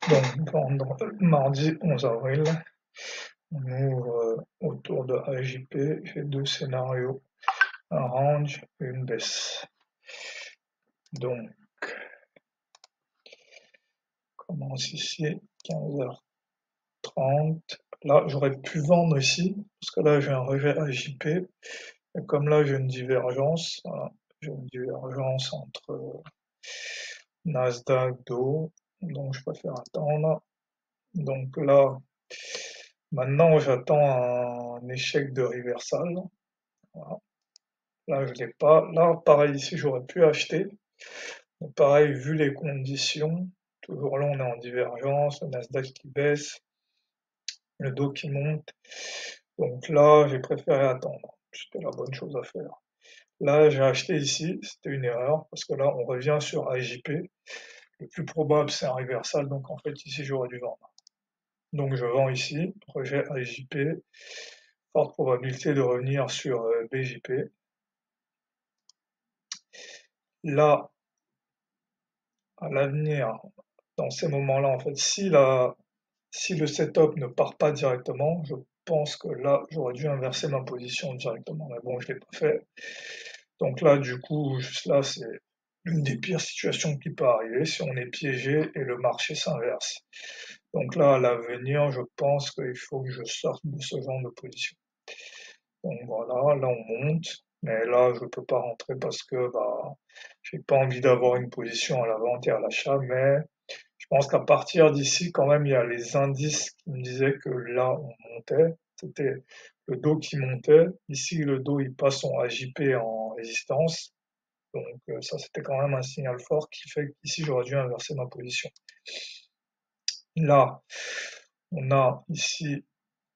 Donc, mardi 11 avril, on ouvre autour de AJP, j'ai deux scénarios, un range et une baisse. Donc, commence ici, 15h30. Là, j'aurais pu vendre ici, parce que là, j'ai un rejet AJP. Et comme là, j'ai une divergence, voilà, j'ai une divergence entre Nasdaq, Dow, donc je préfère attendre. Donc là, maintenant, j'attends un échec de reversal. Voilà. Là, je l'ai pas. Là, pareil, ici, j'aurais pu acheter. Mais pareil, vu les conditions, toujours là, on est en divergence, le Nasdaq qui baisse, le Dow qui monte. Donc là, j'ai préféré attendre. C'était la bonne chose à faire. Là, j'ai acheté ici, c'était une erreur, parce que là, on revient sur AJP. Le plus probable, c'est un reversal, donc en fait, ici, j'aurais dû vendre. Donc je vends ici, rejet AJP, forte probabilité de revenir sur BJP. Là, à l'avenir, dans ces moments-là, en fait, si le setup ne part pas directement, je pense que là, j'aurais dû inverser ma position directement. Mais bon, je l'ai pas fait. Donc là, du coup, juste là, c'est une des pires situations qui peut arriver si on est piégé et le marché s'inverse. Donc là, à l'avenir, je pense qu'il faut que je sorte de ce genre de position. Donc voilà, là on monte, mais là je peux pas rentrer parce que bah j'ai pas envie d'avoir une position à la vente et à l'achat, mais je pense qu'à partir d'ici, quand même, il y a les indices qui me disaient que là, on montait. C'était le dos qui montait. Ici, le dos, il passe en AJP en résistance. Donc, ça, c'était quand même un signal fort qui fait qu'ici, j'aurais dû inverser ma position. Là, on a ici,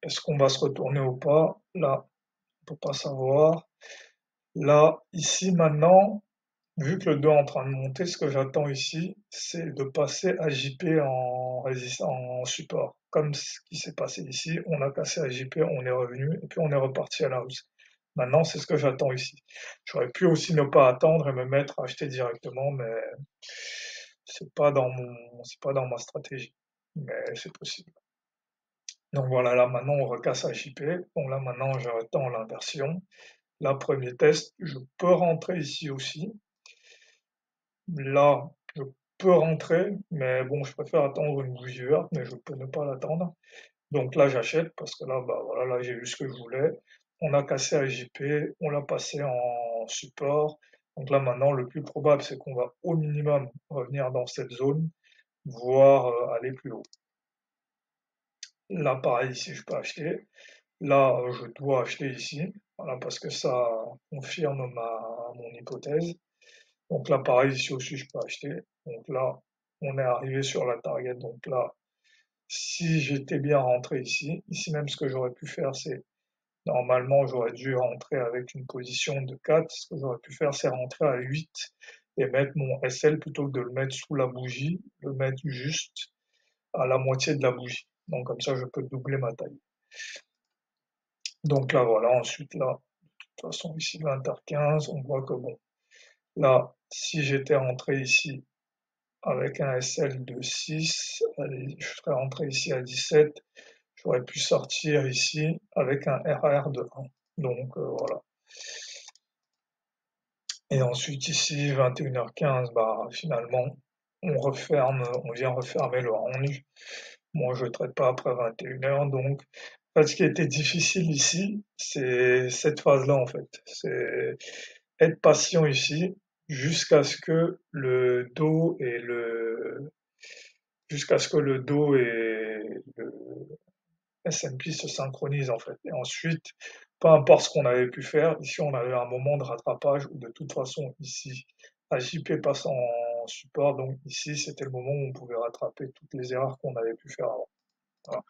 est-ce qu'on va se retourner ou pas? Là, on peut pas savoir. Là, ici, maintenant, vu que le dos est en train de monter, ce que j'attends ici, c'est de passer AJP en support. Comme ce qui s'est passé ici, on a cassé AJP, on est revenu, et puis on est reparti à la hausse. Maintenant, c'est ce que j'attends ici. J'aurais pu aussi ne pas attendre et me mettre à acheter directement, mais c'est pas dans ma stratégie. Mais c'est possible. Donc voilà, là maintenant on recasse AJP. Bon là maintenant j'attends l'inversion. Là, premier test, je peux rentrer ici aussi. Là, je peux rentrer, mais bon, je préfère attendre une bougie verte, mais je peux ne pas l'attendre. Donc là, j'achète parce que là, bah voilà, là j'ai eu ce que je voulais. On a cassé à JP, on l'a passé en support. Donc là, maintenant, le plus probable, c'est qu'on va au minimum revenir dans cette zone, voire aller plus haut. Là, pareil, ici, je peux acheter. Là, je dois acheter ici, voilà, parce que ça confirme mon hypothèse. Donc là, pareil, ici aussi, je peux acheter. Donc là, on est arrivé sur la target. Donc là, si j'étais bien rentré ici, ici même, ce que j'aurais pu faire, c'est, normalement, j'aurais dû rentrer avec une position de 4. Ce que j'aurais pu faire, c'est rentrer à 8 et mettre mon SL plutôt que de le mettre sous la bougie, le mettre juste à la moitié de la bougie. Donc comme ça, je peux doubler ma taille. Donc là, voilà, ensuite là, de toute façon, ici, 20h15, on voit que bon, là, si j'étais rentré ici avec un SL de 6, allez, je serais rentré ici à 17, j'aurais pu sortir ici avec un RR de 1. Donc voilà. Et ensuite ici, 21h15, bah finalement, on vient refermer le range. Moi, je ne traite pas après 21h, donc en fait, ce qui était difficile ici, c'est cette phase-là en fait. C'est être patient ici jusqu'à ce que le dos et le jusqu'à ce que le dos et le S&P se synchronisent en fait. Et ensuite, peu importe ce qu'on avait pu faire, ici on avait un moment de rattrapage où de toute façon ici, AJP passe en support, donc ici c'était le moment où on pouvait rattraper toutes les erreurs qu'on avait pu faire avant. Voilà.